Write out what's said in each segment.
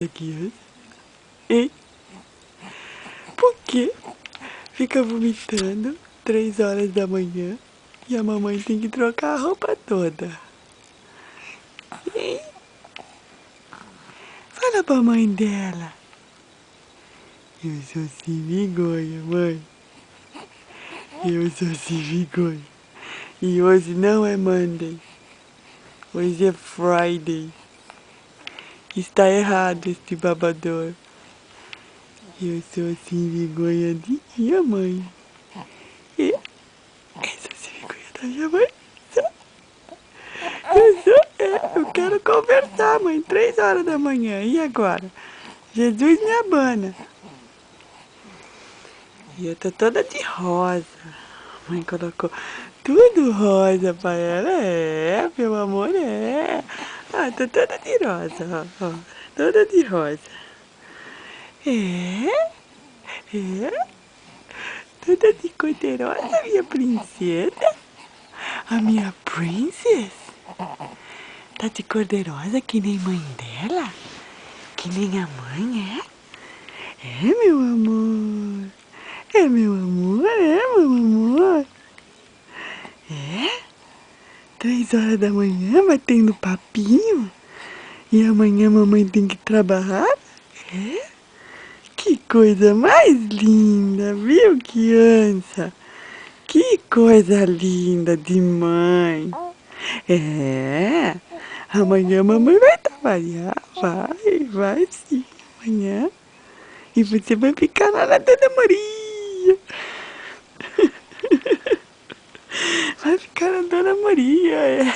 Aqui, hein? Por que fica vomitando 3 horas da manhã e a mamãe tem que trocar a roupa toda? Hein? Fala pra mãe dela. Eu sou sem vergonha, mãe. Eu sou sem vergonha. E hoje não é Monday. Hoje é Friday. Está errado este babador. Eu sou sem vergonha de minha mãe. Eu sou sem vergonha da minha mãe. Eu quero conversar, mãe. 3 horas da manhã. E agora? Jesus me abana. E eu tô toda de rosa. A mãe colocou tudo rosa pra ela. É, meu amor, é. Ah, tô toda de rosa, ó. Toda de rosa. É? É? Toda de cor-de-rosa, minha princesa. A minha princess. Tá de cor-de-rosa que nem mãe dela? Que nem a mãe, é? É, meu amor. É, meu amor, é, meu amor. É? 3 horas da manhã batendo papinho? E amanhã a mamãe tem que trabalhar? É? Que coisa mais linda, viu, criança? Que coisa linda de mãe. É, amanhã a mamãe vai trabalhar. Vai sim, amanhã. E você vai ficar lá na Dona Maria. Vai ficar na Dona Maria, é.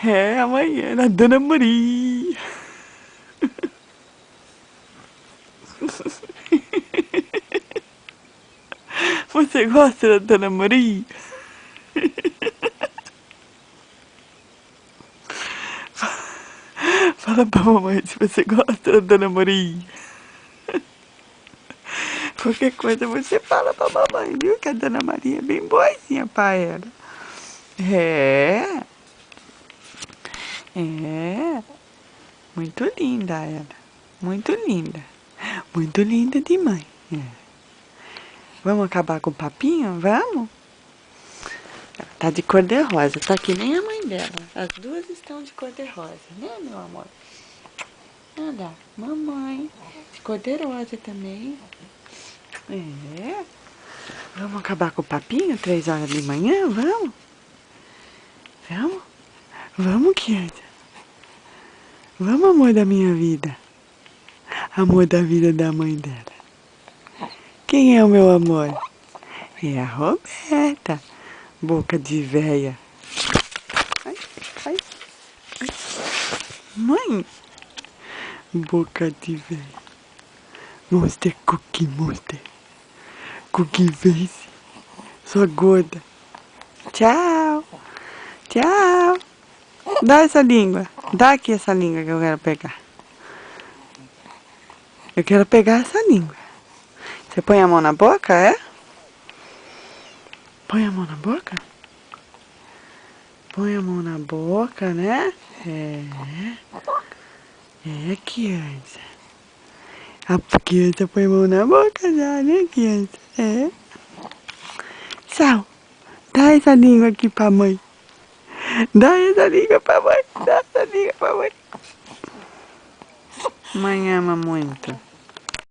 É, amanhã na Dona Maria. Você gosta da Dona Maria? Fala pra mamãe se você gosta da Dona Maria. Qualquer coisa você fala pra mamãe, viu? Que a Dona Maria é bem boazinha pra ela. É. É. Muito linda ela. Muito linda. Muito linda de mãe. É. Vamos acabar com o papinho? Vamos? Tá de cor de rosa. Tá que nem a mãe dela. As duas estão de cor de rosa, né, meu amor? Olha, mamãe. De cor de rosa também. É. Vamos acabar com o papinho 3 horas de manhã? Vamos? Vamos? Vamos, criança. Vamos, amor da minha vida. Amor da vida da mãe dela. Quem é o meu amor? É a Roberta. Boca de véia. Ai, ai, ai. Mãe. Boca de véia. Monster Cookie Monster. Cookie Face. Sua gorda. Tchau. Tchau. Dá essa língua. Dá aqui essa língua que eu quero pegar. Eu quero pegar essa língua. Você põe a mão na boca, é? Põe a mão na boca? Põe a mão na boca, né? É. É, criança. A criança põe a mão na boca já, né, criança? É. Tchau. Dá essa língua aqui pra mãe. Dá essa língua pra mãe. Dá essa língua pra mãe. Mãe ama muito.